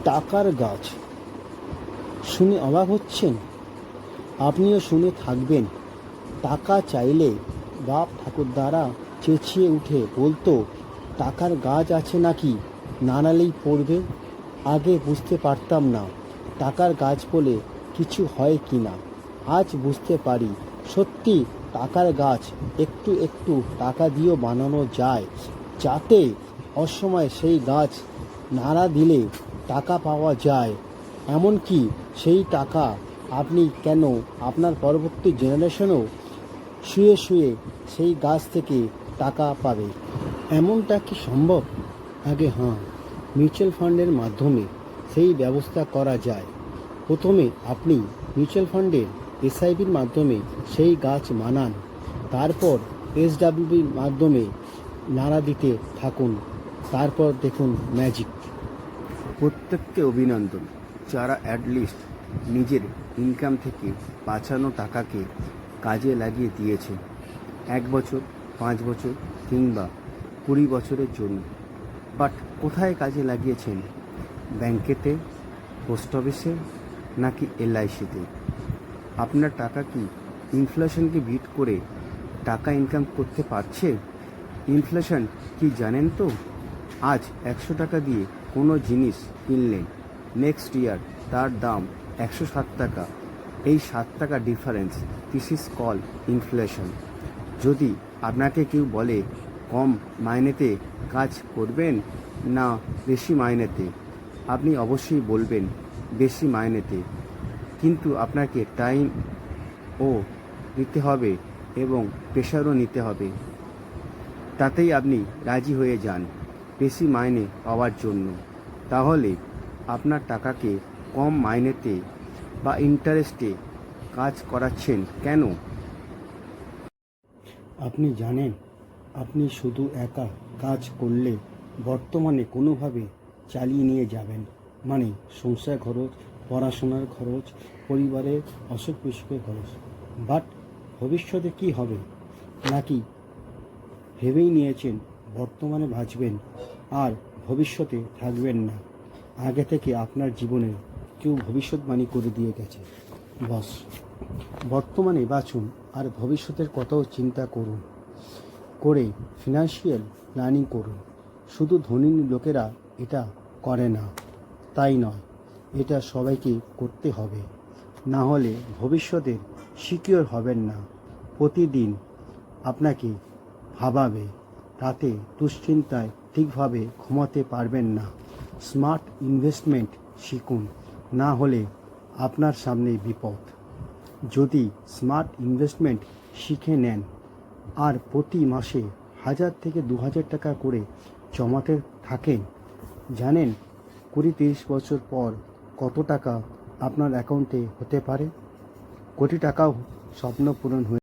টাকার গাছ শুনে অবাক হচ্ছেন? আপনিও শুনে থাকবেন। টাকা চাইলে বাপ ঠাকুরদারা চেঁচিয়ে উঠে বলতো, টাকার গাছ আছে নাকি, নাড়ালেই পড়বে। আগে বুঝতে পারতাম না টাকার গাছ বলে কিছু হয় কি না। আজ বুঝতে পারি সত্যি টাকার গাছ একটু একটু টাকা দিয়েও বানানো যায়, যাতে অসময়ে সেই গাছ নাড়া দিলে টাকা পাওয়া যায়। এমনকি সেই টাকা আপনি কেন, আপনার পরবর্তী জেনারেশনও শুয়ে শুয়ে সেই গাছ থেকে টাকা পাবে। এমনটা কি সম্ভব? আগে হ্যাঁ, মিউচুয়াল ফান্ডের মাধ্যমে সেই ব্যবস্থা করা যায়। প্রথমে আপনি মিউচুয়াল ফান্ডের এসআইপির মাধ্যমে সেই গাছ বানান, তারপর এসডাব্লিউপির মাধ্যমে নাড়া দিতে থাকুন, তারপর দেখুন ম্যাজিক। প্রত্যেককে অভিনন্দন যারা অ্যাটলিস্ট নিজের ইনকাম থেকে বাঁচানো টাকাকে কাজে লাগিয়ে দিয়েছে 1 বছর, 5 বছর কিংবা 20 বছরের জন্য। বাট কোথায় কাজে লাগিয়েছেন? ব্যাংকেতে, পোস্ট অফিসে নাকি এলআইসিতে? আপনার টাকা কি ইনফ্লেশনকে বিট করে টাকা ইনকাম করতে পারছে? ইনফ্লেশন কি জানেন তো? আজ 100 টাকা দিয়ে কোনো জিনিস কিনলেন, নেক্সট ইয়ার তার দাম 107 টাকা। এই 7 টাকা difference, this is call inflation. যদি আপনাকে কেউ বলে কম মাইনেতে কাজ করবেন না বেশি মাইনেতে, আপনি অবশ্যই বলবেন বেশি মাইনেতে। কিন্তু আপনাকে টাইমও নিতে হবে এবং প্রেশারও নিতে হবে, তাতেই আপনি রাজি হয়ে যান বেশি মাইনে পাওয়ার জন্য। তাহলে আপনার টাকাকে কম মাইনেতে বা ইন্টারেস্টে কাজ করাচ্ছেন কেন? আপনি জানেন, আপনি শুধু একা কাজ করলে বর্তমানে কোনোভাবে চালিয়ে নিয়ে যাবেন, মানে সংসার খরচ, পড়াশোনার খরচ, পরিবারের অসুখ বিসুখের খরচ। বাট ভবিষ্যতে কি হবে নাকি ভেবেই নিয়েছেন বর্তমানে বাঁচবেন আর ভবিষ্যতে থাকবেন না? আগে থেকে আপনার জীবনে কেউ ভবিষ্যৎবাণী করে দিয়ে গেছে। বস, বর্তমানে বাঁচুন আর ভবিষ্যতের কথাও চিন্তা করুন, করে ফিনান্সিয়াল প্ল্যানিং করুন। শুধু ধনী লোকেরা এটা করে না তাই নয়, এটা সবাইকে করতে হবে, না হলে ভবিষ্যতে সিকিউর হবেন না। প্রতিদিন আপনাকে ভাবাবে, রাতে দুশ্চিন্তায় ঠিকভাবে ঘুমাতে পারবেন না। স্মার্ট ইনভেস্টমেন্ট শিখুন, না হলে আপনার সামনে বিপদ। যদি স্মার্ট ইনভেস্টমেন্ট শিখে নেন আর প্রতি মাসে 1000 থেকে 2000 টাকা করে জমাতে থাকেন, জানেন 20-30 বছর পর কত টাকা আপনার অ্যাকাউন্টে হতে পারে? কোটি টাকাও স্বপ্ন পূরণ হয়ে